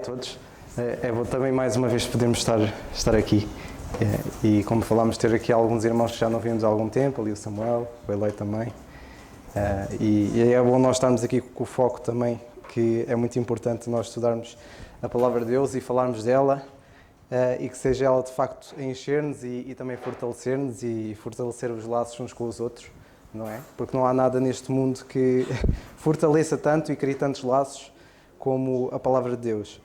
todos. É bom também mais uma vez podermos estar aqui. E como falámos, ter aqui alguns irmãos que já não vimos há algum tempo, ali o Samuel, o Elei também. E é bom nós estarmos aqui com o foco também, que é muito importante nós estudarmos a Palavra de Deus e falarmos dela, e que seja ela de facto a encher-nos e também fortalecer-nos e fortalecer os laços uns com os outros, não é? Porque não há nada neste mundo que fortaleça tanto e crie tantos laços como a Palavra de Deus.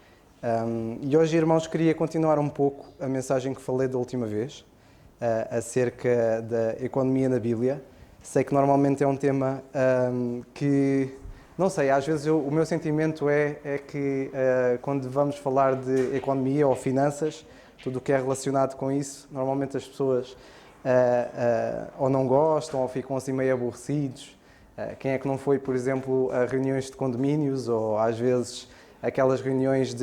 E hoje, irmãos, queria continuar um pouco a mensagem que falei da última vez, acerca da economia na Bíblia. Sei que normalmente é um tema que, não sei, às vezes o meu sentimento é que quando vamos falar de economia ou finanças, tudo o que é relacionado com isso, normalmente as pessoas ou não gostam ou ficam assim meio aborrecidos. Quem é que não foi, por exemplo, a reuniões de condomínios ou às vezes aquelas reuniões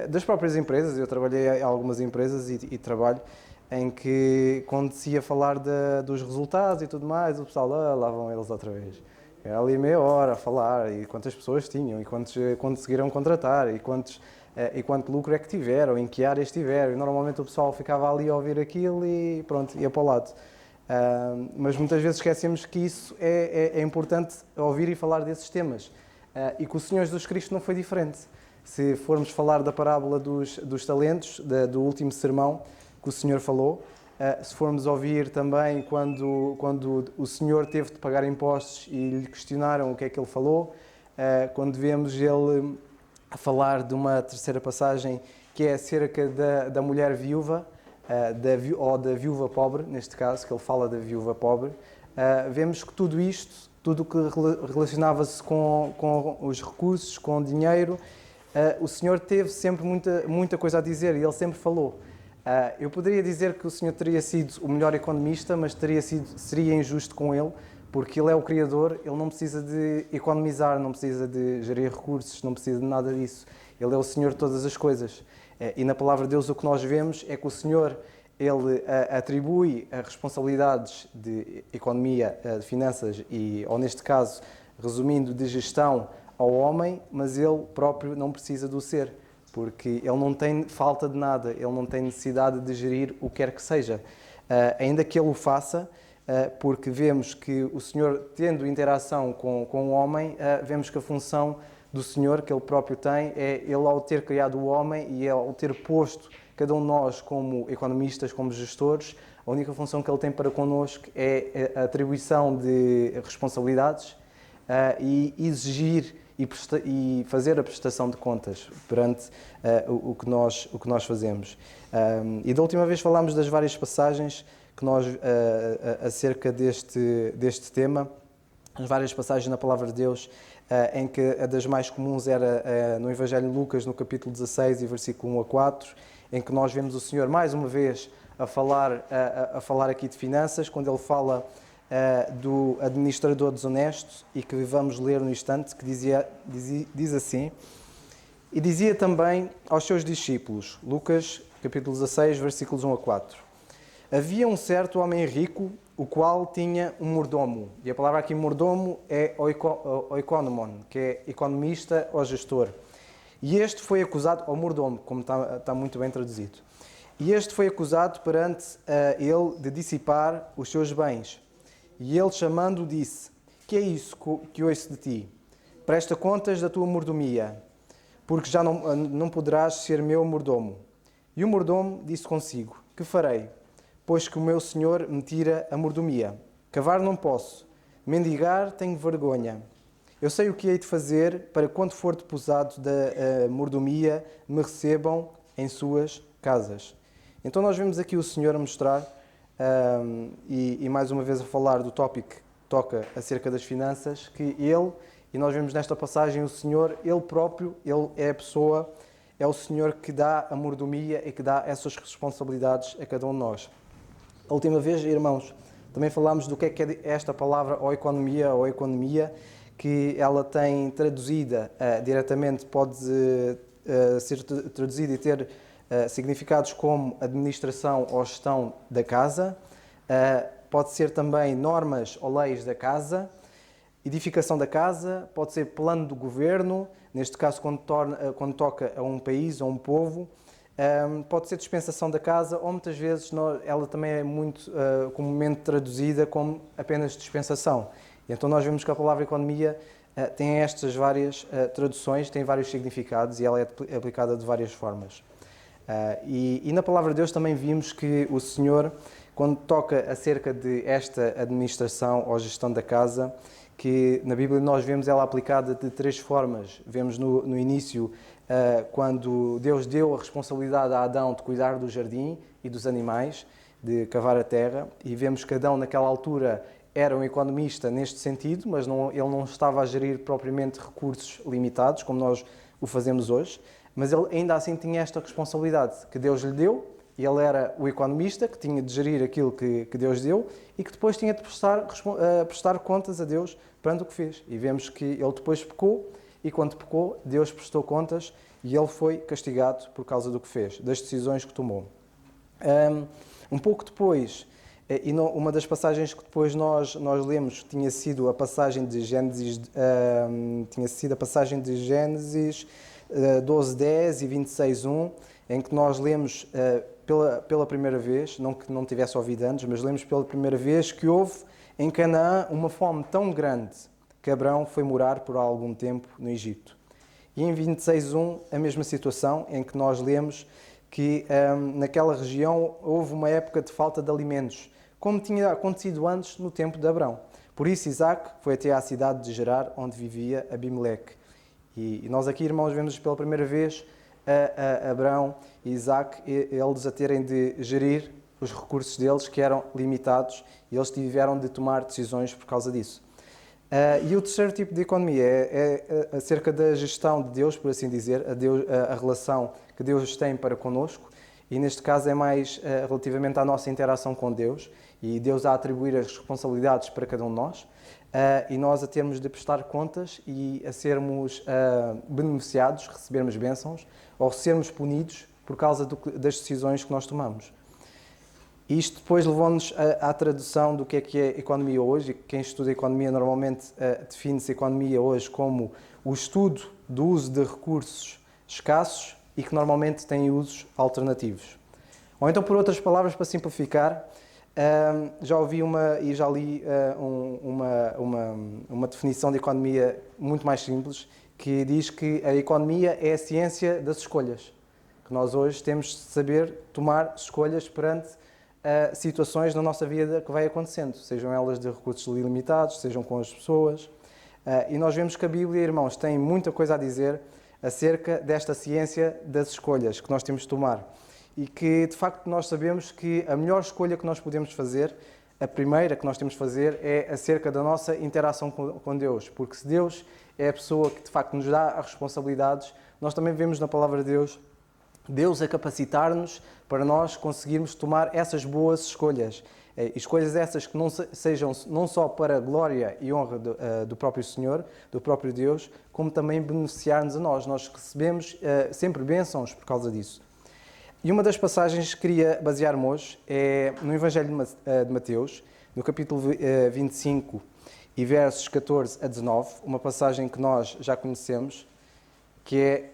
das próprias empresas? Eu trabalhei em algumas empresas e trabalho em que, quando se ia falar dos resultados e tudo mais, o pessoal, lá vão eles outra vez. Era ali meia hora a falar, e quantas pessoas tinham, e quantos conseguiram contratar, e quanto lucro é que tiveram, em que áreas tiveram. E normalmente o pessoal ficava ali a ouvir aquilo e pronto, ia para o lado. Mas muitas vezes esquecemos que isso é importante ouvir e falar desses temas. E com o Senhor Jesus Cristo não foi diferente. Se formos falar da parábola dos talentos, do último sermão que o Senhor falou, se formos ouvir também quando o Senhor teve de pagar impostos e lhe questionaram o que é que ele falou, quando vemos ele a falar de uma terceira passagem que é acerca da mulher viúva, ou da viúva pobre, neste caso, que ele fala da viúva pobre, vemos que tudo isto, tudo o que relacionava-se com os recursos, com o dinheiro, o Senhor teve sempre muita coisa a dizer e ele sempre falou. Eu poderia dizer que o Senhor teria sido o melhor economista, mas seria injusto com ele, porque ele é o Criador, ele não precisa de economizar, não precisa de gerir recursos, não precisa de nada disso. Ele é o Senhor de todas as coisas. E na Palavra de Deus o que nós vemos é que o Senhor, ele atribui responsabilidades de economia, de finanças ou neste caso, resumindo, de gestão ao homem, mas ele próprio não precisa do ser, porque ele não tem falta de nada, ele não tem necessidade de gerir o que quer que seja. Ainda que ele o faça, porque vemos que o Senhor, tendo interação com o homem, vemos que a função do Senhor, que ele próprio tem, é ele, ao ter criado o homem e ao ter posto cada um de nós como economistas, como gestores, a única função que ele tem para connosco é a atribuição de responsabilidades e exigir e fazer a prestação de contas perante o que nós fazemos. E da última vez falámos das várias passagens que nós acerca deste tema, as várias passagens na Palavra de Deus, em que a das mais comuns era no Evangelho de Lucas, no capítulo 16 e versículo 1 a 4, em que nós vemos o Senhor mais uma vez a falar aqui de finanças, quando ele fala do administrador desonesto, e que vamos ler no instante, que diz assim: e dizia também aos seus discípulos, Lucas capítulo 16, versículos 1 a 4, havia um certo homem rico, o qual tinha um mordomo, e a palavra aqui mordomo é oikonomon, que é economista ou gestor, e este foi acusado, ou mordomo, como está muito bem traduzido, e este foi acusado perante ele de dissipar os seus bens. E ele, chamando-o, disse: que é isso que ouço de ti? Presta contas da tua mordomia, porque já não poderás ser meu mordomo. E o mordomo disse consigo: que farei? Pois que o meu senhor me tira a mordomia. Cavar não posso, mendigar tenho vergonha. Eu sei o que hei de fazer para, quando for deposado da mordomia, me recebam em suas casas. Então nós vemos aqui o Senhor a mostrar, e mais uma vez a falar do tópico que toca acerca das finanças, que ele, e nós vemos nesta passagem o Senhor, ele próprio, ele é a pessoa, é o Senhor que dá a mordomia e que dá essas responsabilidades a cada um de nós. A última vez, irmãos, também falámos do que é esta palavra ou economia, que ela tem traduzida diretamente, pode ser traduzida e ter significados como administração ou gestão da casa, pode ser também normas ou leis da casa, edificação da casa, pode ser plano do governo, neste caso quando toca a um país ou um povo, pode ser dispensação da casa, ou muitas vezes ela também é muito comumente traduzida como apenas dispensação. E então nós vemos que a palavra economia tem estas várias traduções, tem vários significados e ela é aplicada de várias formas. E na palavra de Deus também vimos que o Senhor, quando toca acerca de esta administração ou gestão da casa, que na Bíblia nós vemos ela aplicada de três formas. Vemos no início, quando Deus deu a responsabilidade a Adão de cuidar do jardim e dos animais, de cavar a terra, e vemos que Adão naquela altura era um economista neste sentido, mas ele não estava a gerir propriamente recursos limitados, como nós o fazemos hoje, mas ele ainda assim tinha esta responsabilidade que Deus lhe deu, e ele era o economista que tinha de gerir aquilo que Deus deu e que depois tinha de prestar contas a Deus perante o que fez. E vemos que ele depois pecou, e quando pecou, Deus prestou contas e ele foi castigado por causa do que fez, das decisões que tomou. Um pouco depois, e uma das passagens que depois nós lemos tinha sido a passagem de Gênesis, 12:10 e 26:1, em que nós lemos pela primeira vez, não que não tivesse ouvido antes, mas lemos pela primeira vez que houve em Canaã uma fome tão grande que Abrão foi morar por algum tempo no Egito. E em 26:1, a mesma situação, em que nós lemos que naquela região houve uma época de falta de alimentos, como tinha acontecido antes no tempo de Abrão. Por isso Isaac foi até à cidade de Gerar, onde vivia Abimeleque. E nós aqui, irmãos, vemos pela primeira vez a Abrão e Isaac, eles a terem de gerir os recursos deles, que eram limitados, e eles tiveram de tomar decisões por causa disso. E o terceiro tipo de economia é acerca da gestão de Deus, por assim dizer, a relação que Deus tem para connosco, e neste caso é mais relativamente à nossa interação com Deus, e Deus a atribuir as responsabilidades para cada um de nós, e nós a termos de prestar contas e a sermos beneficiados, recebermos bênçãos, ou sermos punidos por causa das decisões que nós tomamos. Isto depois levou-nos à tradução do que é economia hoje, e quem estuda economia normalmente define-se economia hoje como o estudo do uso de recursos escassos e que normalmente têm usos alternativos. Ou então, por outras palavras, para simplificar, já ouvi e já li uma definição de economia muito mais simples, que diz que a economia é a ciência das escolhas, que nós hoje temos de saber tomar escolhas perante situações na nossa vida que vai acontecendo, sejam elas de recursos ilimitados, sejam com as pessoas. E nós vemos que a Bíblia, irmãos, tem muita coisa a dizer acerca desta ciência das escolhas que nós temos de tomar. E que, de facto, nós sabemos que a melhor escolha que nós podemos fazer, a primeira que nós temos de fazer, é acerca da nossa interação com Deus. Porque se Deus é a pessoa que, de facto, nos dá as responsabilidades, nós também vemos na palavra de Deus a capacitar-nos para nós conseguirmos tomar essas boas escolhas. Escolhas essas que não sejam não só para a glória e honra do próprio Senhor, do próprio Deus, como também beneficiar-nos a nós. Nós recebemos sempre bênçãos por causa disso. E uma das passagens que queria basear-me hoje é no Evangelho de Mateus, no capítulo 25 e versos 14 a 19, uma passagem que nós já conhecemos, que é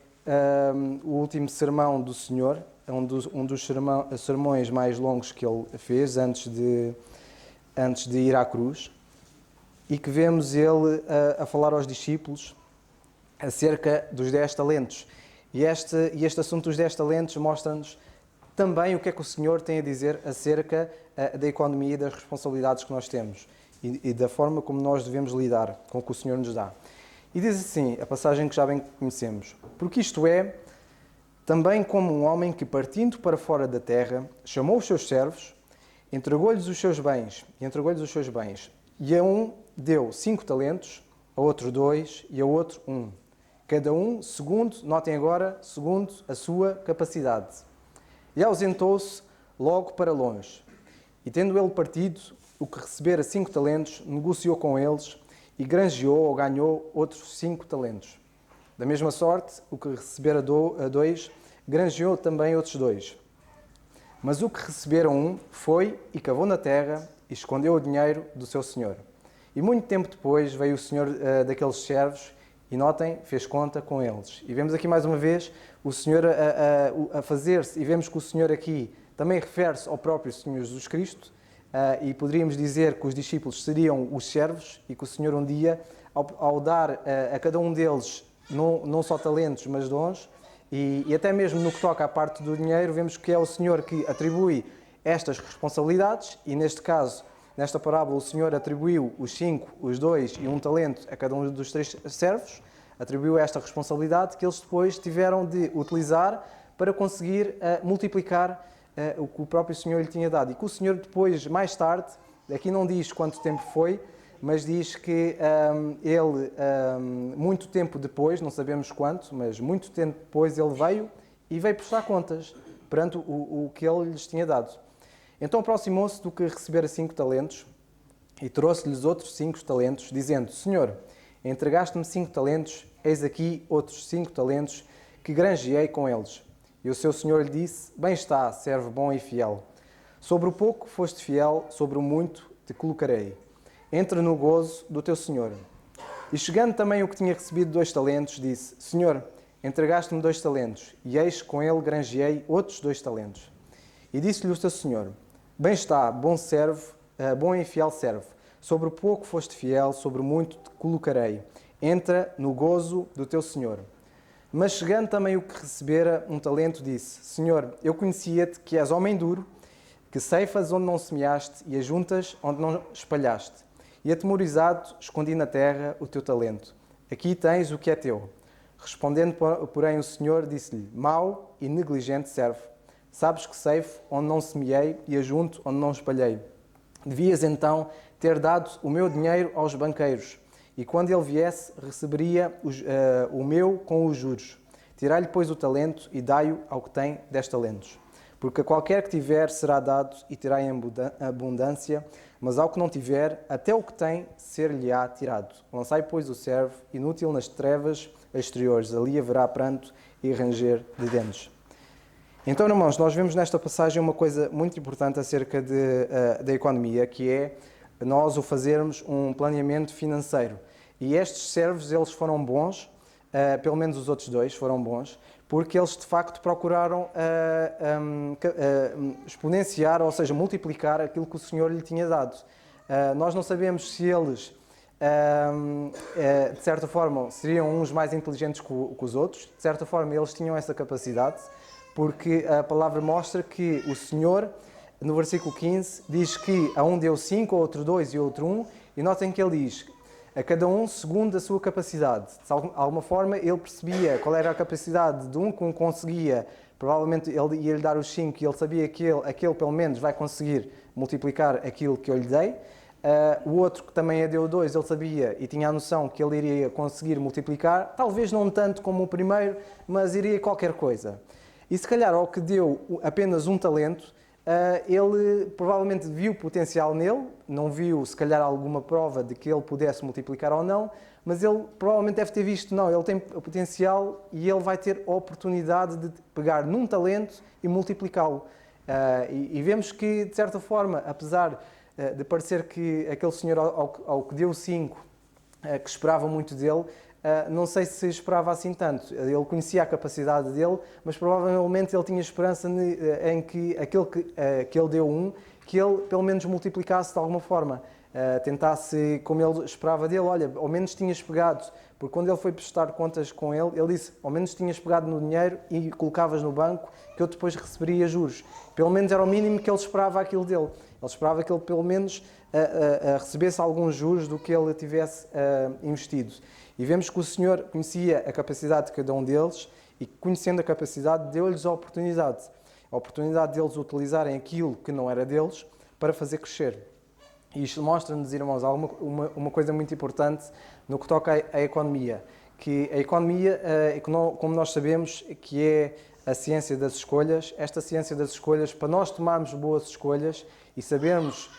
o último sermão do Senhor, um dos sermões mais longos que ele fez antes de ir à cruz, e que vemos ele a falar aos discípulos acerca dos 10 talentos. E este assunto dos 10 talentos mostra-nos também o que é que o Senhor tem a dizer acerca da economia e das responsabilidades que nós temos e da forma como nós devemos lidar com o que o Senhor nos dá. E diz assim, a passagem que já bem conhecemos: porque isto é também como um homem que, partindo para fora da terra, chamou os seus servos, entregou-lhes os seus bens, e a um deu 5 talentos, a outro 2 e a outro 1. Cada um segundo, notem agora, segundo a sua capacidade. E ausentou-se logo para longe. E tendo ele partido, o que recebera 5 talentos, negociou com eles e granjeou ou ganhou outros 5 talentos. Da mesma sorte, o que recebera 2, granjeou também outros 2. Mas o que recebera 1 foi e cavou na terra e escondeu o dinheiro do seu senhor. E muito tempo depois veio o senhor daqueles servos e, notem, fez conta com eles. E vemos aqui mais uma vez o Senhor a fazer-se, e vemos que o Senhor aqui também refere-se ao próprio Senhor Jesus Cristo, e poderíamos dizer que os discípulos seriam os servos e que o Senhor um dia, ao dar a cada um deles não só talentos, mas dons, e até mesmo no que toca à parte do dinheiro, vemos que é o Senhor que atribui estas responsabilidades, e neste caso, nesta parábola, o Senhor atribuiu os 5, os 2 e um talento a cada um dos 3 servos, atribuiu esta responsabilidade que eles depois tiveram de utilizar para conseguir multiplicar o que o próprio Senhor lhe tinha dado. E que o Senhor depois, mais tarde, aqui não diz quanto tempo foi, mas diz que ele, muito tempo depois, não sabemos quanto, mas muito tempo depois ele veio prestar contas perante o que ele lhes tinha dado. Então aproximou-se do que recebera 5 talentos e trouxe-lhes outros 5 talentos, dizendo: Senhor, entregaste-me 5 talentos, eis aqui outros 5 talentos que granjeei com eles. E o seu senhor lhe disse: Bem está, servo bom e fiel. Sobre o pouco foste fiel, sobre o muito te colocarei. Entra no gozo do teu senhor. E chegando também o que tinha recebido 2 talentos, disse: Senhor, entregaste-me 2 talentos, e eis com ele granjeei outros 2 talentos. E disse-lhe o seu senhor: Bem está, bom servo, bom e fiel servo. Sobre o pouco foste fiel, sobre o muito te colocarei. Entra no gozo do teu senhor. Mas chegando também o que recebera um talento, disse: Senhor, eu conhecia-te que és homem duro, que ceifas onde não semeaste e ajuntas onde não espalhaste. E atemorizado, escondi na terra o teu talento. Aqui tens o que é teu. Respondendo, porém, o Senhor disse-lhe: Mau e negligente servo. Sabes que ceifo onde não semeei e ajunto onde não espalhei. Devias então ter dado o meu dinheiro aos banqueiros, e quando ele viesse, receberia o meu com os juros. Tirai-lhe, pois, o talento e dai-o ao que tem 10 talentos. Porque a qualquer que tiver será dado e terá em abundância, mas ao que não tiver, até o que tem ser-lhe-á tirado. Lançai, pois, o servo inútil nas trevas exteriores. Ali haverá pranto e ranger de dentes. Então, irmãos, nós vemos nesta passagem uma coisa muito importante acerca da economia, que é nós o fazermos um planeamento financeiro. E estes servos, eles foram bons, pelo menos os outros 2 foram bons, porque eles de facto procuraram exponenciar, ou seja, multiplicar aquilo que o Senhor lhe tinha dado. Nós não sabemos se eles, de certa forma, seriam uns mais inteligentes que os outros, de certa forma eles tinham essa capacidade, porque a palavra mostra que o Senhor, no versículo 15, diz que a um deu 5, a outro 2 e a outro 1, e notem que ele diz: a cada um segundo a sua capacidade. De alguma forma ele percebia qual era a capacidade de um que conseguia, provavelmente ele ia-lhe dar os 5 e ele sabia que aquele pelo menos vai conseguir multiplicar aquilo que eu lhe dei. O outro que também a deu 2, ele sabia e tinha a noção que ele iria conseguir multiplicar, talvez não tanto como o primeiro, mas iria qualquer coisa. E se calhar ao que deu apenas um talento, ele provavelmente viu potencial nele, não viu se calhar alguma prova de que ele pudesse multiplicar ou não, mas ele provavelmente deve ter visto, não, ele tem potencial e ele vai ter a oportunidade de pegar num talento e multiplicá-lo. E vemos que, de certa forma, apesar de parecer que aquele senhor ao que deu 5, que esperava muito dele, não sei se esperava assim tanto. Ele conhecia a capacidade dele, mas provavelmente ele tinha esperança em que aquele que ele deu 1, que ele pelo menos multiplicasse de alguma forma. Tentasse, como ele esperava dele, olha, ao menos tinhas pegado, porque quando ele foi prestar contas com ele, ele disse, ao menos tinhas pegado no dinheiro e colocavas no banco, que eu depois receberia juros. Pelo menos era o mínimo que ele esperava aquilo dele. Ele esperava que ele pelo menos recebesse alguns juros do que ele tivesse investido. E vemos que o Senhor conhecia a capacidade de cada um deles e, conhecendo a capacidade, deu-lhes a oportunidade deles utilizarem aquilo que não era deles para fazer crescer. E isto mostra-nos, irmãos, uma coisa muito importante no que toca à economia, que a economia, como nós sabemos, que é a ciência das escolhas. Esta ciência das escolhas, para nós tomarmos boas escolhas e sabermos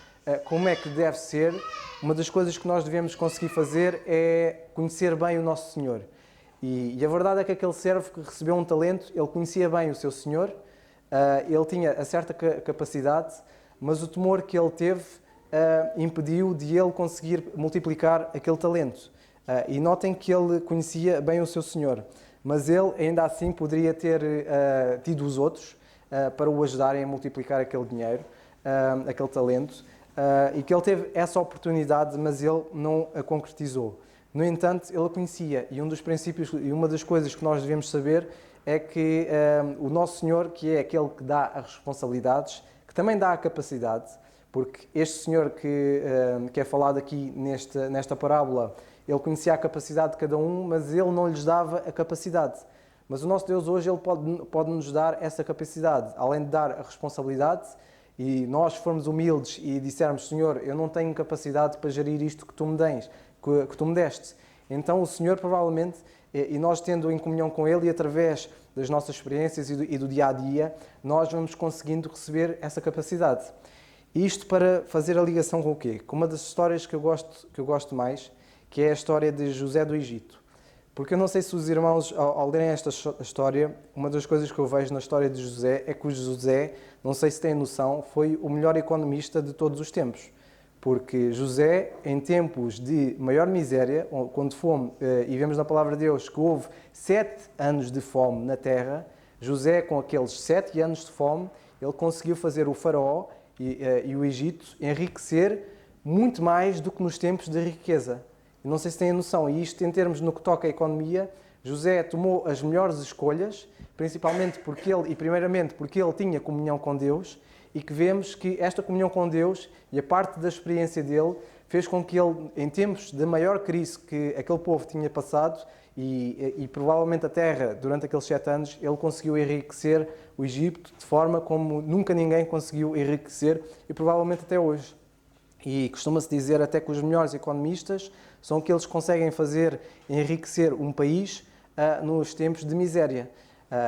como é que deve ser, uma das coisas que nós devemos conseguir fazer é conhecer bem o nosso Senhor. E a verdade é que aquele servo que recebeu um talento, ele conhecia bem o seu Senhor, ele tinha a certa capacidade, mas o temor que ele teve impediu de ele conseguir multiplicar aquele talento. E notem que ele conhecia bem o seu Senhor, mas ele ainda assim poderia ter tido os outros para o ajudarem a multiplicar aquele dinheiro, aquele talento, e que ele teve essa oportunidade, mas ele não a concretizou. No entanto, ele a conhecia, e um dos princípios e uma das coisas que nós devemos saber é que o nosso Senhor, que é aquele que dá as responsabilidades, que também dá a capacidade, porque este Senhor que é falado aqui nesta parábola, ele conhecia a capacidade de cada um, mas ele não lhes dava a capacidade. Mas o nosso Deus hoje ele pode nos dar essa capacidade, além de dar a responsabilidade, e nós formos humildes e dissermos, Senhor, eu não tenho capacidade para gerir isto que tu me deste. Então o Senhor provavelmente, e nós tendo em comunhão com Ele e através das nossas experiências e do dia-a-dia, nós vamos conseguindo receber essa capacidade. E isto para fazer a ligação com o quê? Com uma das histórias que eu gosto mais, que é a história de José do Egito. Porque eu não sei se os irmãos, ao lerem esta história, uma das coisas que eu vejo na história de José é que o José, não sei se têm noção, foi o melhor economista de todos os tempos. Porque José, em tempos de maior miséria, quando fome, e vemos na palavra de Deus que houve 7 anos de fome na terra, José, com aqueles 7 anos de fome, ele conseguiu fazer o faraó e o Egito enriquecer muito mais do que nos tempos de riqueza. Não sei se têm a noção, e isto em termos no que toca à economia, José tomou as melhores escolhas, principalmente primeiramente porque ele tinha comunhão com Deus, e que vemos que esta comunhão com Deus e a parte da experiência dele fez com que ele, em tempos de maior crise que aquele povo tinha passado, e provavelmente a terra, durante aqueles 7 anos, ele conseguiu enriquecer o Egito de forma como nunca ninguém conseguiu enriquecer, e provavelmente até hoje. E costuma-se dizer até que os melhores economistas são aqueles que conseguem fazer enriquecer um país nos tempos de miséria.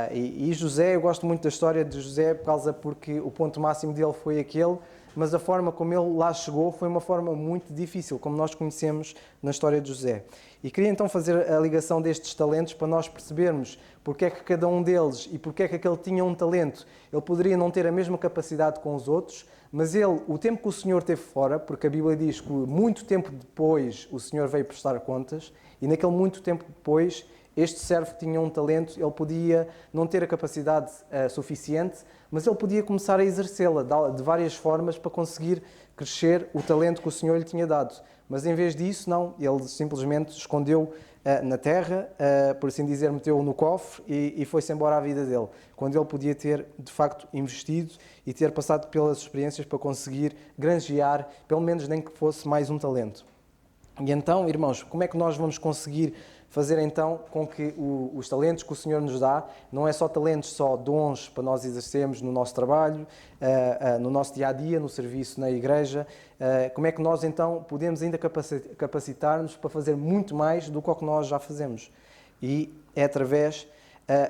E José, eu gosto muito da história de José porque o ponto máximo dele foi aquele, mas a forma como ele lá chegou foi uma forma muito difícil, como nós conhecemos na história de José. E queria então fazer a ligação destes talentos para nós percebermos porque é que cada um deles e porque é que aquele tinha um talento, ele poderia não ter a mesma capacidade com os outros, mas ele, o tempo que o Senhor teve fora, porque a Bíblia diz que muito tempo depois o Senhor veio prestar contas, e naquele muito tempo depois, este servo que tinha um talento, ele podia não ter a capacidade suficiente, mas ele podia começar a exercê-la de várias formas para conseguir crescer o talento que o Senhor lhe tinha dado. Mas em vez disso, não, ele simplesmente escondeu na terra, por assim dizer, meteu-o no cofre e foi-se embora à vida dele, quando ele podia ter, de facto, investido e ter passado pelas experiências para conseguir granjear, pelo menos nem que fosse mais um talento. E então, irmãos, como é que nós vamos conseguir fazer então com que os talentos que o Senhor nos dá, não é só talentos, só dons para nós exercermos no nosso trabalho, no nosso dia-a-dia, no serviço na igreja, como é que nós então podemos ainda capacitar-nos para fazer muito mais do que o que nós já fazemos? E é através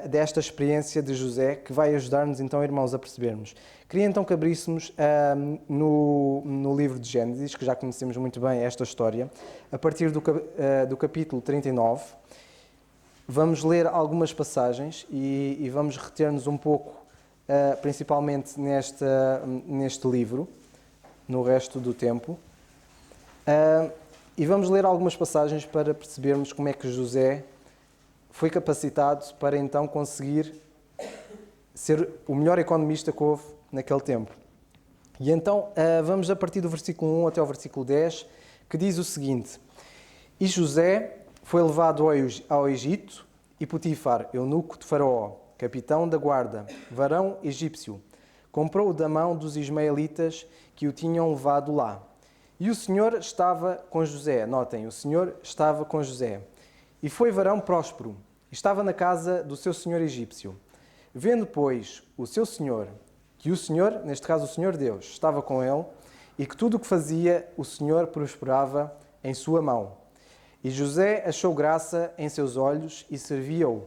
desta experiência de José que vai ajudar-nos então, irmãos, a percebermos. Queria então que abríssemos no livro de Gênesis, que já conhecemos muito bem esta história, a partir do capítulo 39. Vamos ler algumas passagens e vamos reter-nos um pouco, principalmente neste livro, no resto do tempo. E vamos ler algumas passagens para percebermos como é que José foi capacitado para então conseguir ser o melhor economista que houve naquele tempo. E então vamos a partir do versículo 1 até ao versículo 10, que diz o seguinte: E José foi levado ao Egito, e Potifar, eunuco de Faraó, capitão da guarda, varão egípcio, comprou-o da mão dos ismaelitas que o tinham levado lá. E o Senhor estava com José. Notem, o Senhor estava com José. E foi varão próspero, estava na casa do seu senhor egípcio. Vendo, pois, o seu senhor, que o Senhor, neste caso o Senhor Deus, estava com ele, e que tudo o que fazia o Senhor prosperava em sua mão. E José achou graça em seus olhos e servia-o.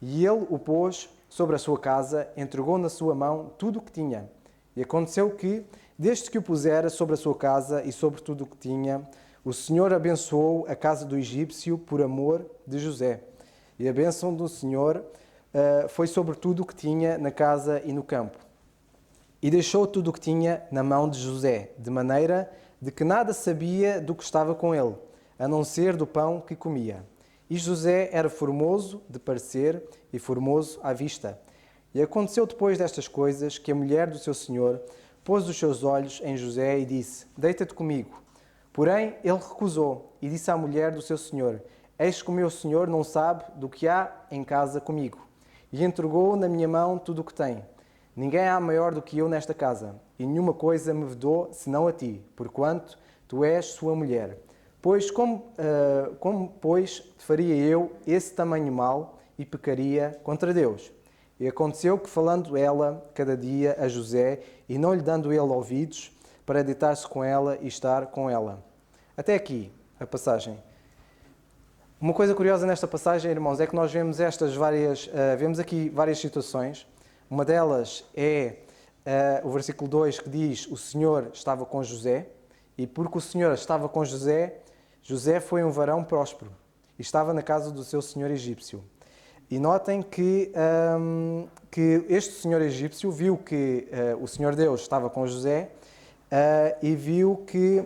E ele o pôs sobre a sua casa, entregou na sua mão tudo o que tinha. E aconteceu que, desde que o pusera sobre a sua casa e sobre tudo o que tinha, o Senhor abençoou a casa do egípcio por amor de José. E a bênção do Senhor foi sobre tudo o que tinha na casa e no campo. E deixou tudo o que tinha na mão de José, de maneira de que nada sabia do que estava com ele, a não ser do pão que comia. E José era formoso de parecer e formoso à vista. E aconteceu depois destas coisas que a mulher do seu senhor pôs os seus olhos em José e disse: Deita-te comigo. Porém, ele recusou e disse à mulher do seu senhor: Eis que o meu senhor não sabe do que há em casa comigo. E entregou na minha mão tudo o que tem. Ninguém há maior do que eu nesta casa, e nenhuma coisa me vedou senão a ti, porquanto tu és sua mulher. Pois como faria eu esse tamanho mal e pecaria contra Deus? E aconteceu que, falando ela cada dia a José, e não lhe dando ele ouvidos, para deitar-se com ela e estar com ela. Até aqui, a passagem. Uma coisa curiosa nesta passagem, irmãos, é que nós vemos vemos aqui várias situações. Uma delas é o versículo 2 que diz: o Senhor estava com José, e porque o Senhor estava com José, José foi um varão próspero e estava na casa do seu senhor egípcio. E notem que este senhor egípcio viu que o Senhor Deus estava com José e viu que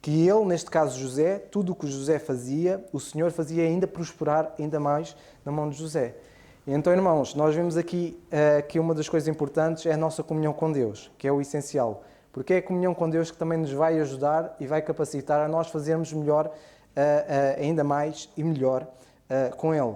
ele, neste caso José, tudo o que José fazia, o Senhor fazia ainda prosperar ainda mais na mão de José. E então, irmãos, nós vemos aqui que uma das coisas importantes é a nossa comunhão com Deus, que é o essencial. Porque é a comunhão com Deus que também nos vai ajudar e vai capacitar a nós fazermos melhor, ainda mais e melhor com Ele.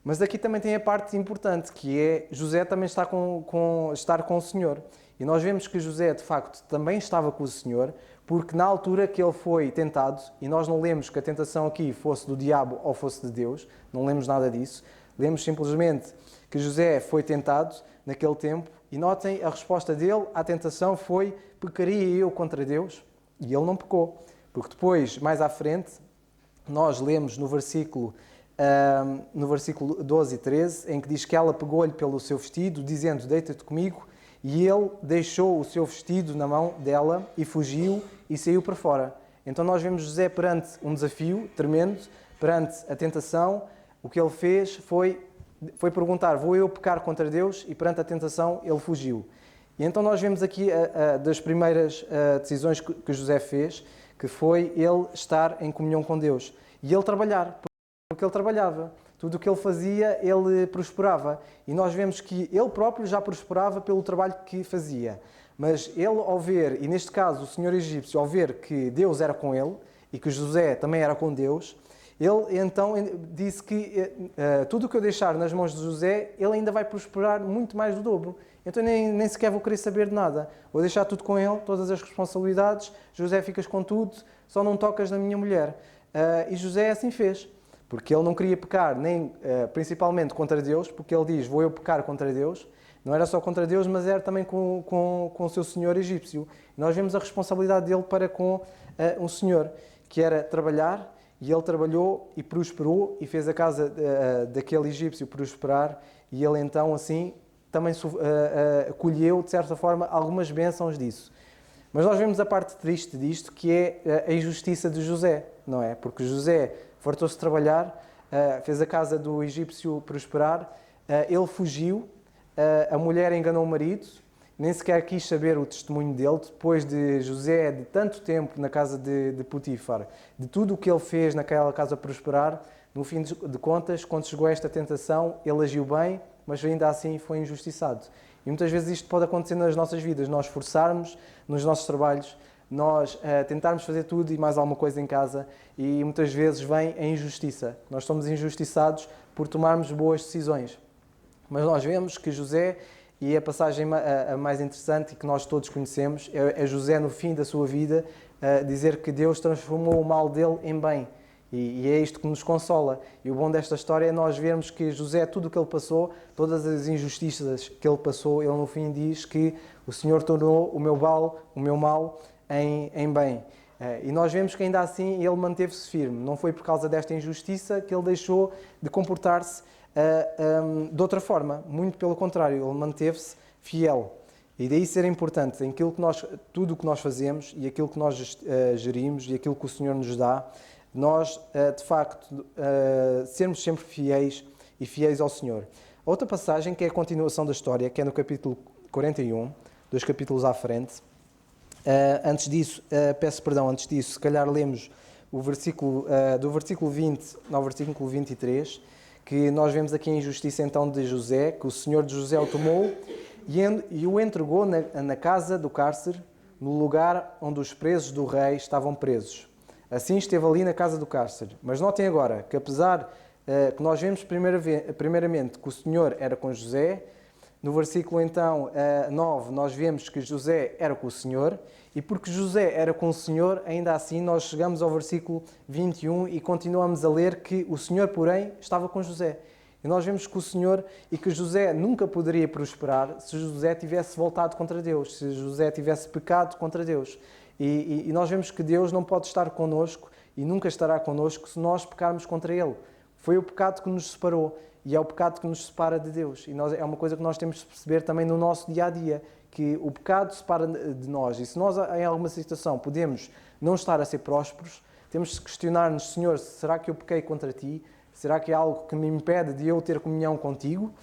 Mas aqui também tem a parte importante, que é José também estar com o Senhor. E nós vemos que José, de facto, também estava com o Senhor, porque na altura que ele foi tentado, e nós não lemos que a tentação aqui fosse do diabo ou fosse de Deus, não lemos nada disso, lemos simplesmente que José foi tentado naquele tempo, e notem, a resposta dele à tentação foi: pecaria eu contra Deus? E ele não pecou, porque depois, mais à frente, nós lemos no versículo 12 e 13, em que diz que ela pegou-lhe pelo seu vestido, dizendo: deita-te comigo, e ele deixou o seu vestido na mão dela e fugiu e saiu para fora. Então nós vemos José perante um desafio tremendo, perante a tentação. O que ele fez foi perguntar: vou eu pecar contra Deus? E perante a tentação ele fugiu. E então nós vemos aqui das primeiras decisões que José fez, que foi ele estar em comunhão com Deus. E ele trabalhar, porque ele trabalhava. Tudo o que ele fazia, ele prosperava. E nós vemos que ele próprio já prosperava pelo trabalho que fazia. Mas ele, ao ver, e neste caso o senhor egípcio, ao ver que Deus era com ele e que José também era com Deus, ele então disse que tudo o que eu deixar nas mãos de José, ele ainda vai prosperar muito mais do dobro. Então nem sequer vou querer saber de nada. Vou deixar tudo com ele, todas as responsabilidades. José, ficas com tudo, só não tocas na minha mulher. E José assim fez. Porque ele não queria pecar, principalmente contra Deus, porque ele diz: vou eu pecar contra Deus. Não era só contra Deus, mas era também com o seu senhor egípcio. E nós vemos a responsabilidade dele para com um senhor, que era trabalhar, e ele trabalhou e prosperou, e fez a casa daquele egípcio prosperar, e ele então assim também colheu, de certa forma, algumas bênçãos disso. Mas nós vemos a parte triste disto, que é a injustiça de José, não é? Porque José fartou-se de trabalhar, fez a casa do egípcio prosperar, ele fugiu, a mulher enganou o marido, nem sequer quis saber o testemunho dele, depois de José, de tanto tempo na casa de Potifar, de tudo o que ele fez naquela casa prosperar. No fim de contas, quando chegou a esta tentação, ele agiu bem, mas ainda assim foi injustiçado. E muitas vezes isto pode acontecer nas nossas vidas, nós forçarmos nos nossos trabalhos, nós tentarmos fazer tudo e mais alguma coisa em casa, e muitas vezes vem a injustiça. Nós somos injustiçados por tomarmos boas decisões. Mas nós vemos que José, e a passagem a mais interessante e que nós todos conhecemos, é José no fim da sua vida dizer que Deus transformou o mal dele em bem. E é isto que nos consola. E o bom desta história é nós vermos que José, tudo o que ele passou, todas as injustiças que ele passou, ele no fim diz que o Senhor tornou o meu mal em bem. E nós vemos que ainda assim ele manteve-se firme. Não foi por causa desta injustiça que ele deixou de comportar-se de outra forma. Muito pelo contrário, ele manteve-se fiel. E daí ser importante em tudo o que nós fazemos e aquilo que nós gerimos e aquilo que o Senhor nos dá, nós, de facto, sermos sempre fiéis e fiéis ao Senhor. A outra passagem, que é a continuação da história, que é no capítulo 41, 2 capítulos à frente, Antes disso, se calhar lemos o versículo, do versículo 20 ao versículo 23, que nós vemos aqui a injustiça então de José, que o senhor de José o tomou e o entregou na casa do cárcere, no lugar onde os presos do rei estavam presos. Assim esteve ali na casa do cárcere. Mas notem agora que apesar que nós vemos primeiramente que o senhor era com José, no versículo então 9 nós vemos que José era com o Senhor, e porque José era com o Senhor, ainda assim nós chegamos ao versículo 21 e continuamos a ler que o Senhor, porém, estava com José. E nós vemos que o Senhor e que José nunca poderia prosperar se José tivesse voltado contra Deus, se José tivesse pecado contra Deus. E nós vemos que Deus não pode estar connosco e nunca estará connosco se nós pecarmos contra Ele. Foi o pecado que nos separou. E é o pecado que nos separa de Deus. E é uma coisa que nós temos de perceber também no nosso dia-a-dia, que o pecado separa de nós. E se nós, em alguma situação, podemos não estar a ser prósperos, temos de questionar-nos: Senhor, será que eu pequei contra Ti? Será que é algo que me impede de eu ter comunhão contigo?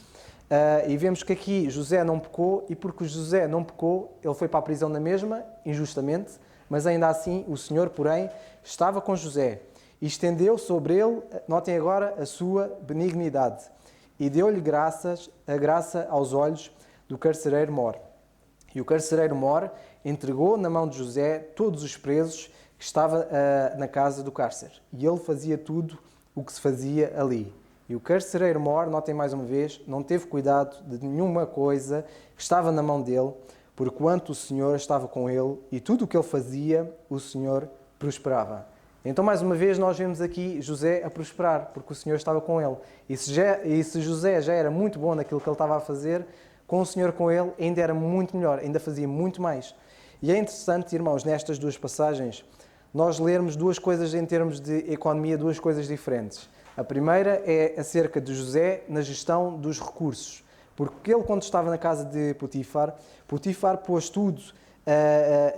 E vemos que aqui José não pecou, e porque José não pecou, ele foi para a prisão na mesma, injustamente, mas ainda assim o Senhor, porém, estava com José e estendeu sobre ele, notem agora, a sua benignidade, e deu-lhe a graça aos olhos do carcereiro mor. E o carcereiro mor entregou na mão de José todos os presos que estavam na casa do cárcere. E ele fazia tudo o que se fazia ali. E o carcereiro mor, notem mais uma vez, não teve cuidado de nenhuma coisa que estava na mão dele, porquanto o Senhor estava com ele, e tudo o que ele fazia, o Senhor prosperava. Então, mais uma vez, nós vemos aqui José a prosperar, porque o Senhor estava com ele. E se José já era muito bom naquilo que ele estava a fazer, com o Senhor com ele, ainda era muito melhor, ainda fazia muito mais. E é interessante, irmãos, nestas duas passagens, nós lermos duas coisas em termos de economia, duas coisas diferentes. A primeira é acerca de José na gestão dos recursos. Porque ele, quando estava na casa de Potifar, Potifar pôs tudo.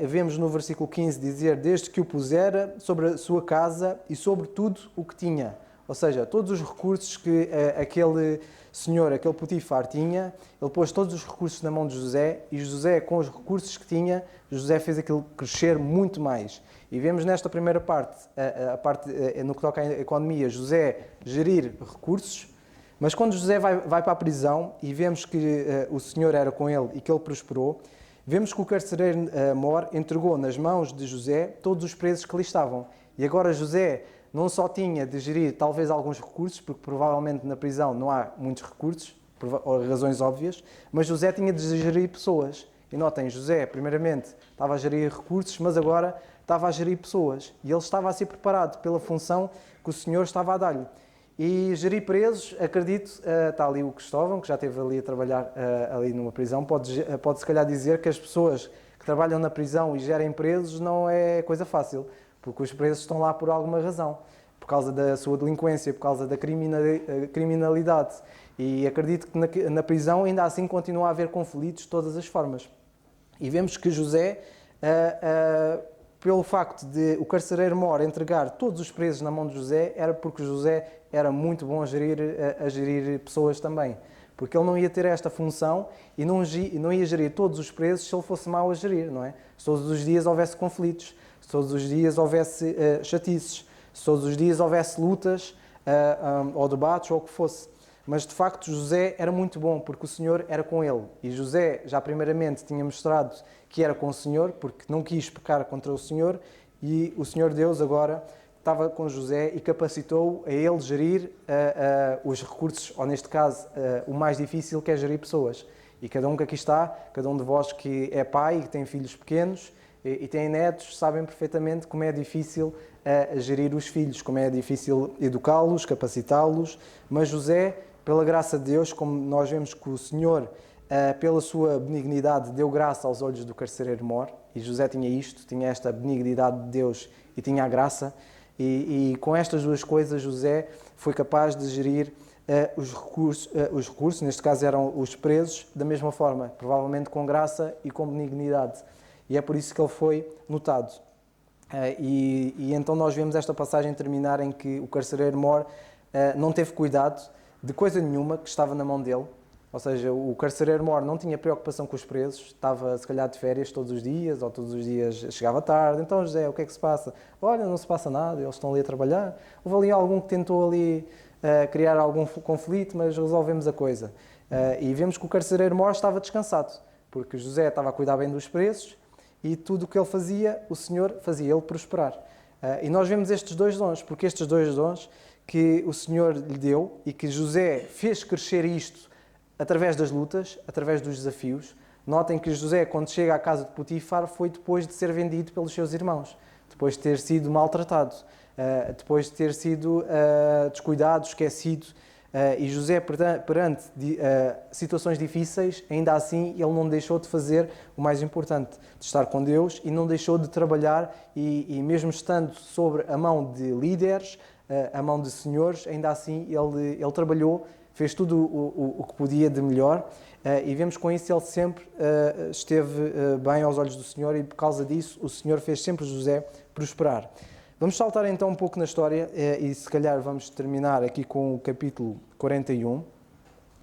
Vemos no versículo 15 dizer: desde que o pusera sobre a sua casa e sobre tudo o que tinha. Ou seja, todos os recursos que aquele senhor, aquele Potifar tinha, ele pôs todos os recursos na mão de José, e José, com os recursos que tinha, José fez aquilo crescer muito mais. E vemos nesta primeira parte, a parte no que toca à economia, José gerir recursos, mas quando José vai para a prisão e vemos que o Senhor era com ele e que ele prosperou, vemos que o carcereiro mor entregou nas mãos de José todos os presos que ali estavam. E agora José não só tinha de gerir talvez alguns recursos, porque provavelmente na prisão não há muitos recursos, por razões óbvias, mas José tinha de gerir pessoas. E notem, José, primeiramente, estava a gerir recursos, mas agora estava a gerir pessoas. E ele estava a ser preparado pela função que o Senhor estava a dar-lhe. E gerir presos, acredito, está ali o Cristóvão, que já esteve ali a trabalhar ali numa prisão, pode se calhar dizer que as pessoas que trabalham na prisão e gerem presos não é coisa fácil, porque os presos estão lá por alguma razão, por causa da sua delinquência, por causa da criminalidade. E acredito que na prisão ainda assim continua a haver conflitos de todas as formas. E vemos que José, pelo facto de o carcereiro mor entregar todos os presos na mão de José, era porque José era muito bom a gerir pessoas também. Porque ele não ia ter esta função e não ia gerir todos os presos se ele fosse mau a gerir, não é? Se todos os dias houvesse conflitos, se todos os dias houvesse chatices, se todos os dias houvesse lutas ou debates ou o que fosse. Mas de facto José era muito bom porque o Senhor era com ele. E José já primeiramente tinha mostrado que era com o Senhor, porque não quis pecar contra o Senhor, e o Senhor Deus agora estava com José e capacitou a ele gerir os recursos, ou neste caso o mais difícil, que é gerir pessoas. E cada um que aqui está, cada um de vós que é pai e que tem filhos pequenos e tem netos, sabem perfeitamente como é difícil gerir os filhos, como é difícil educá-los, capacitá-los, mas José, pela graça de Deus, como nós vemos que o Senhor, pela sua benignidade, deu graça aos olhos do carcereiro mor, e José tinha isto, tinha esta benignidade de Deus e tinha a graça, e com estas duas coisas José foi capaz de gerir os recursos, neste caso eram os presos, da mesma forma, provavelmente com graça e com benignidade, e é por isso que ele foi notado. E então nós vemos esta passagem terminar em que o carcereiro mor não teve cuidado de coisa nenhuma que estava na mão dele, Ou seja, o carcereiro-mor não tinha preocupação com os presos, estava se calhar de férias todos os dias, ou todos os dias chegava tarde. Então, José, o que é que se passa? Olha, não se passa nada, eles estão ali a trabalhar. Houve ali algum que tentou ali criar algum conflito, mas resolvemos a coisa. E vemos que o carcereiro-mor estava descansado, porque José estava a cuidar bem dos presos e tudo o que ele fazia, o Senhor fazia ele prosperar. E nós vemos estes dois dons, porque estes dois dons que o Senhor lhe deu e que José fez crescer isto através das lutas, através dos desafios. Notem que José, quando chega à casa de Potifar, foi depois de ser vendido pelos seus irmãos, depois de ter sido maltratado, depois de ter sido descuidado, esquecido. E José, perante situações difíceis, ainda assim, ele não deixou de fazer o mais importante, de estar com Deus, e não deixou de trabalhar, e mesmo estando sobre a mão de líderes, a mão de senhores, ainda assim ele trabalhou, fez tudo o que podia de melhor, e vemos com isso ele sempre esteve bem aos olhos do Senhor, e por causa disso o Senhor fez sempre José prosperar. Vamos saltar então um pouco na história e se calhar vamos terminar aqui com o capítulo 41,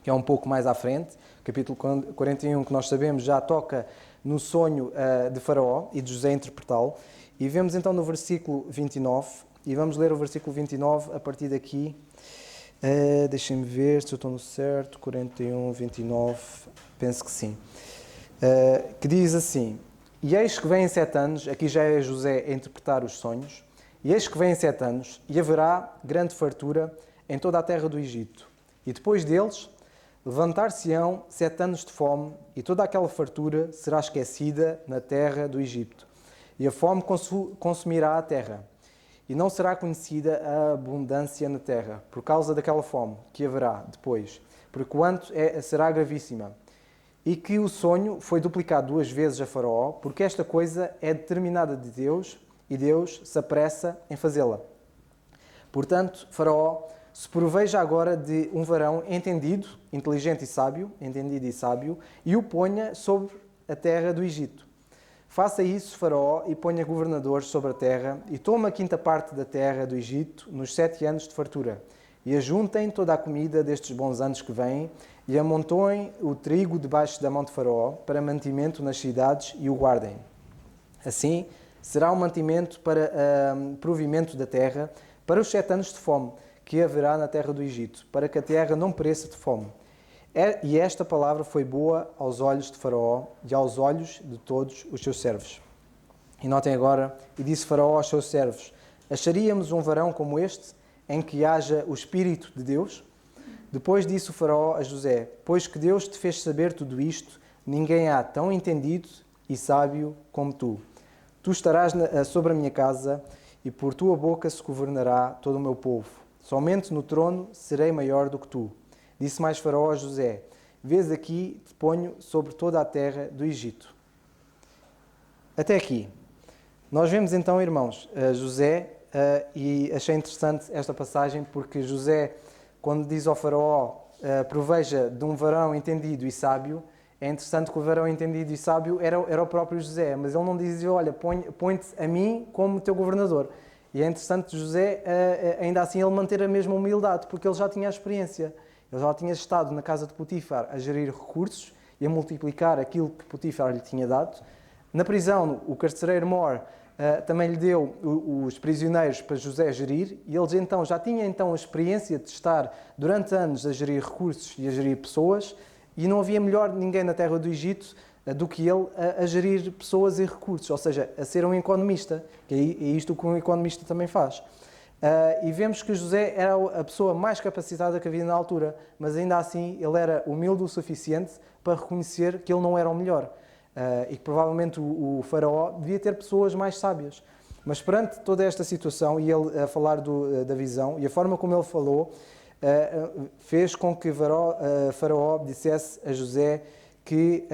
que é um pouco mais à frente. O capítulo 41, que nós sabemos, já toca no sonho de Faraó e de José interpretá-lo. E vemos então no versículo 29, e vamos ler o versículo 29 a partir daqui. Deixem-me ver se eu estou no certo, 41, 29, penso que sim. Que diz assim: E eis que vêm 7 anos, aqui já é José a interpretar os sonhos, e eis que vêm 7 anos, e haverá grande fartura em toda a terra do Egito. E depois deles, levantar-se-ão 7 anos de fome, e toda aquela fartura será esquecida na terra do Egito. E a fome consumirá a terra. E não será conhecida a abundância na terra, por causa daquela fome que haverá depois, porquanto será gravíssima. E que o sonho foi duplicado 2 vezes a Faraó, porque esta coisa é determinada de Deus, e Deus se apressa em fazê-la. Portanto, Faraó se proveja agora de um varão entendido, inteligente e sábio, e o ponha sobre a terra do Egito. Faça isso, Faraó, e ponha governadores sobre a terra, e toma a 5ª parte da terra do Egito nos 7 anos de fartura, e ajuntem toda a comida destes bons anos que vêm, e amontoem o trigo debaixo da mão de Faraó, para mantimento nas cidades, e o guardem. Assim, será um mantimento para provimento da terra, para os 7 anos de fome, que haverá na terra do Egito, para que a terra não pereça de fome. E esta palavra foi boa aos olhos de Faraó e aos olhos de todos os seus servos. E notem agora, e disse Faraó aos seus servos: Acharíamos um varão como este, em que haja o Espírito de Deus? Depois disse o Faraó a José: Pois que Deus te fez saber tudo isto, ninguém há tão entendido e sábio como tu. Tu estarás sobre a minha casa, e por tua boca se governará todo o meu povo. Somente no trono serei maior do que tu. Disse mais Faraó a José: Vês aqui, te ponho sobre toda a terra do Egito. Até aqui. Nós vemos então, irmãos, José, e achei interessante esta passagem, porque José, quando diz ao Faraó, proveja de um varão entendido e sábio, é interessante que o varão entendido e sábio era o próprio José, mas ele não dizia: olha, põe-te a mim como teu governador. E é interessante José, ainda assim, ele manter a mesma humildade, porque ele já tinha a experiência. Ele já tinha estado na casa de Potifar a gerir recursos e a multiplicar aquilo que Potifar lhe tinha dado. Na prisão, o carcereiro-mor também lhe deu os prisioneiros para José gerir, e eles então já tinham a experiência de estar durante anos a gerir recursos e a gerir pessoas, e não havia melhor ninguém na terra do Egito do que ele a gerir pessoas e recursos, ou seja, a ser um economista, que é isto que um economista também faz. E vemos que José era a pessoa mais capacitada que havia na altura, mas ainda assim ele era humilde o suficiente para reconhecer que ele não era o melhor, e que provavelmente o Faraó devia ter pessoas mais sábias. Mas perante toda esta situação, e ele a falar da visão, e a forma como ele falou, fez com que Faraó dissesse a José que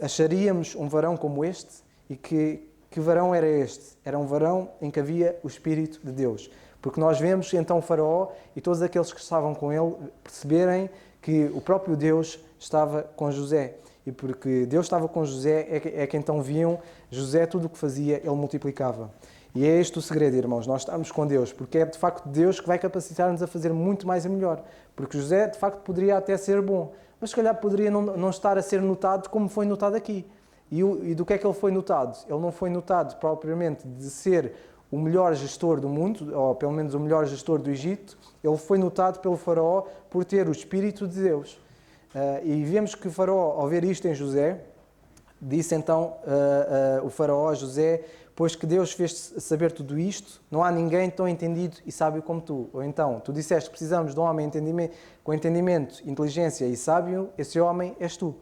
acharíamos um varão como este, e que varão era este? Era um varão em que havia o Espírito de Deus. Porque nós vemos então Faraó e todos aqueles que estavam com ele perceberem que o próprio Deus estava com José. E porque Deus estava com José, é que então viam José, tudo o que fazia, ele multiplicava. E é este o segredo, irmãos, nós estamos com Deus, porque é de facto Deus que vai capacitar-nos a fazer muito mais e melhor. Porque José, de facto, poderia até ser bom, mas se calhar poderia não estar a ser notado como foi notado aqui. E do que é que ele foi notado? Ele não foi notado propriamente de ser o melhor gestor do mundo, ou pelo menos o melhor gestor do Egito. Ele foi notado pelo faraó por ter o Espírito de Deus. E vemos que o faraó, ao ver isto em José, disse então o faraó a José: pois que Deus fez saber tudo isto, não há ninguém tão entendido e sábio como tu. Ou então, tu disseste que precisamos de um homem com entendimento, inteligência e sábio, esse homem és tu.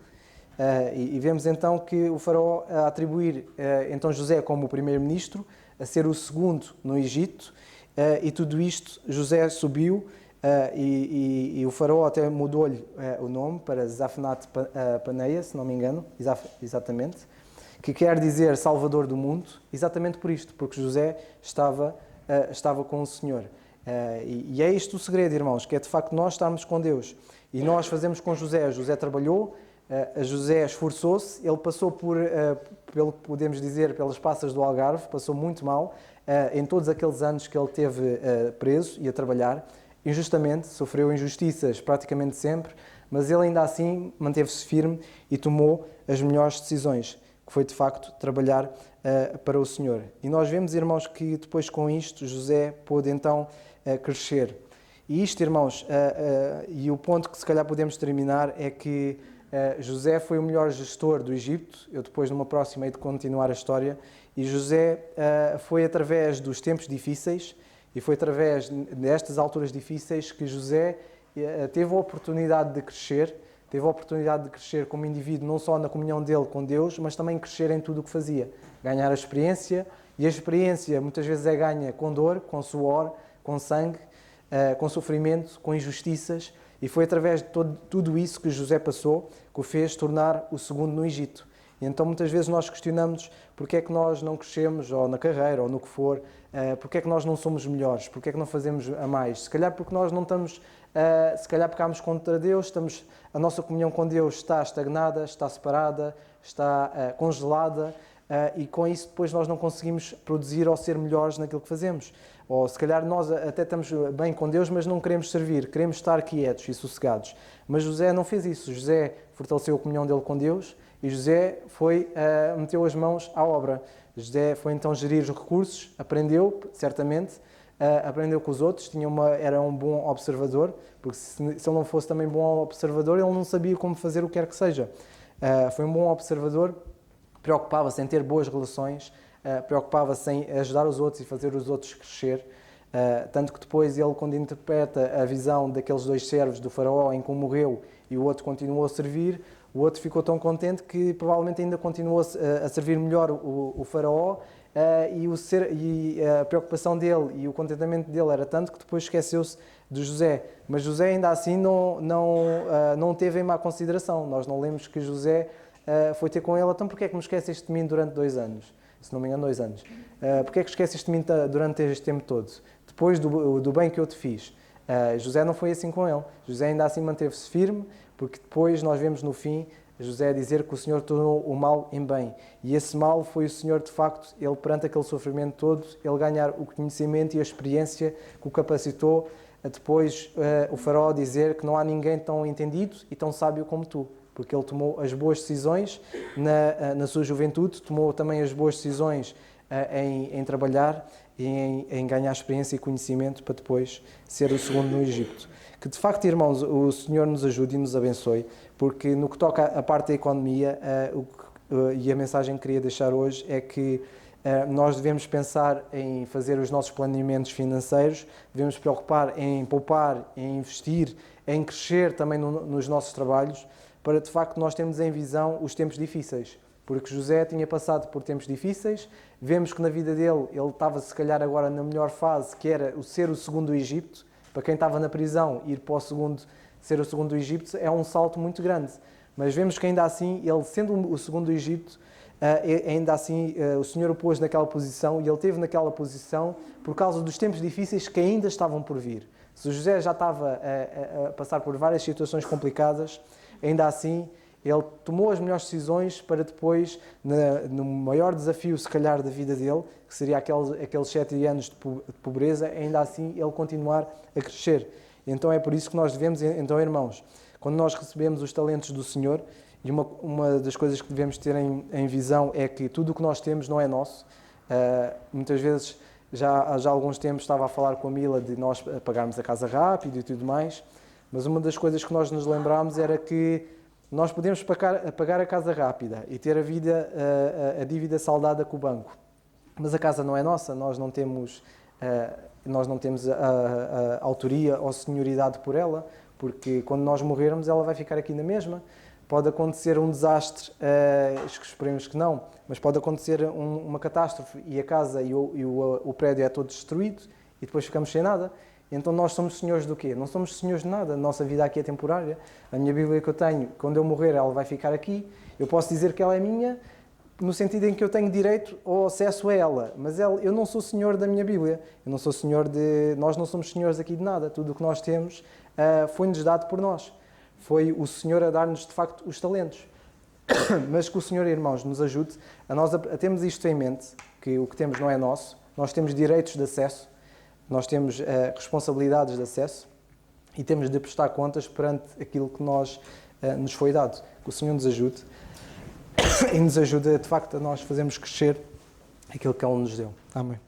E vemos então que o faraó a atribuir então José como o primeiro-ministro, a ser o segundo no Egito, e tudo isto, José subiu, e o faraó até mudou-lhe o nome para Zafnat Paneia, se não me engano, exatamente, que quer dizer Salvador do mundo, exatamente por isto, porque José estava com o Senhor. E é isto o segredo, irmãos, que é de facto nós estarmos com Deus. E nós fazemos com José. José trabalhou, José esforçou-se, ele passou pelo que podemos dizer, pelas passas do Algarve, passou muito mal em todos aqueles anos que ele teve preso e a trabalhar, injustamente, sofreu injustiças praticamente sempre, mas ele ainda assim manteve-se firme e tomou as melhores decisões, que foi de facto trabalhar para o Senhor. E nós vemos, irmãos, que depois com isto José pôde então crescer. E isto, irmãos, e o ponto que se calhar podemos terminar é que José foi o melhor gestor do Egito. Eu depois numa próxima hei de continuar a história. E José foi através dos tempos difíceis e foi através destas alturas difíceis que José teve a oportunidade de crescer. Teve a oportunidade de crescer como indivíduo, não só na comunhão dele com Deus, mas também crescer em tudo o que fazia. Ganhar a experiência, e a experiência muitas vezes é ganha com dor, com suor, com sangue, com sofrimento, com injustiças. E foi através de tudo isso que José passou que o fez tornar o segundo no Egito. E então muitas vezes nós questionamos porque é que nós não crescemos, ou na carreira, ou no que for, porque é que nós não somos melhores, porque é que não fazemos a mais. Se calhar porque nós não estamos, se calhar pecamos contra Deus, a nossa comunhão com Deus está estagnada, está separada, está congelada, e com isso depois nós não conseguimos produzir ou ser melhores naquilo que fazemos. Ou se calhar nós até estamos bem com Deus, mas não queremos servir, queremos estar quietos e sossegados. Mas José não fez isso. José fortaleceu a comunhão dele com Deus e José meteu as mãos à obra. José foi então gerir os recursos, aprendeu, certamente, aprendeu com os outros, era um bom observador, porque se ele não fosse também bom observador, ele não sabia como fazer o que quer que seja. Foi um bom observador, preocupava-se em ter boas relações, preocupava-se em ajudar os outros e fazer os outros crescer. Tanto que depois ele, quando interpreta a visão daqueles dois servos do faraó em que um morreu e o outro continuou a servir, o outro ficou tão contente que provavelmente ainda continuou a servir melhor o faraó, e a preocupação dele e o contentamento dele era tanto que depois esqueceu-se de José. Mas José ainda assim não teve em má consideração. Nós não lemos que José foi ter com ele: então porquê é que me esqueceste de mim durante 2 anos? Se não me engano, 2 anos. Porquê é que esqueceste de mim durante este tempo todo? Depois do bem que eu te fiz. José não foi assim com ele. José ainda assim manteve-se firme, porque depois nós vemos no fim José dizer que o Senhor tornou o mal em bem. E esse mal foi o Senhor, de facto, ele perante aquele sofrimento todo, ele ganhar o conhecimento e a experiência que o capacitou a depois o faraó dizer que não há ninguém tão entendido e tão sábio como tu. Porque ele tomou as boas decisões na sua juventude, tomou também as boas decisões em trabalhar e em ganhar experiência e conhecimento para depois ser o segundo no Egito. Que de facto, irmãos, o Senhor nos ajude e nos abençoe, porque no que toca à parte da economia, e a mensagem que queria deixar hoje é que nós devemos pensar em fazer os nossos planeamentos financeiros, devemos preocupar em poupar, em investir, em crescer também nos nossos trabalhos, para de facto nós termos em visão os tempos difíceis. Porque José tinha passado por tempos difíceis, vemos que na vida dele, ele estava se calhar agora na melhor fase, que era ser o segundo do Egito. Para quem estava na prisão, ir para ser o segundo do Egito é um salto muito grande. Mas vemos que ainda assim, ele sendo o segundo do Egito, ainda assim o Senhor o pôs naquela posição, e ele esteve naquela posição por causa dos tempos difíceis que ainda estavam por vir. Se o José já estava a passar por várias situações complicadas, ainda assim ele tomou as melhores decisões para depois, no maior desafio se calhar da vida dele, que seria aqueles 7 anos de pobreza, ainda assim ele continuar a crescer. Então é por isso que nós devemos, então irmãos, quando nós recebemos os talentos do Senhor, e uma das coisas que devemos ter em visão é que tudo o que nós temos não é nosso. Muitas vezes, já há alguns tempos, estava a falar com a Mila de nós pagarmos a casa rápido e tudo mais, mas uma das coisas que nós nos lembrámos era que nós podemos pagar a casa rápida e ter a dívida saldada com o banco, mas a casa não é nossa, nós não temos a autoria ou senhoridade por ela, porque quando nós morrermos ela vai ficar aqui na mesma. Pode acontecer um desastre, esperemos que não, mas pode acontecer uma catástrofe e a casa e o prédio é todo destruído e depois ficamos sem nada. Então nós somos senhores do quê? Não somos senhores de nada, a nossa vida aqui é temporária. A minha Bíblia que eu tenho, quando eu morrer ela vai ficar aqui, eu posso dizer que ela é minha, no sentido em que eu tenho direito ao acesso a ela, mas eu não sou senhor da minha Bíblia, eu não sou senhor nós não somos senhores aqui de nada, tudo o que nós temos foi-nos dado por nós. Foi o Senhor a dar-nos, de facto, os talentos. Mas que o Senhor, irmãos, nos ajude a termos isto em mente, que o que temos não é nosso, nós temos direitos de acesso, nós temos responsabilidades de acesso e temos de prestar contas perante aquilo que nos foi dado. Que o Senhor nos ajude e nos ajude, de facto, a nós fazermos crescer aquilo que Ele nos deu. Amém.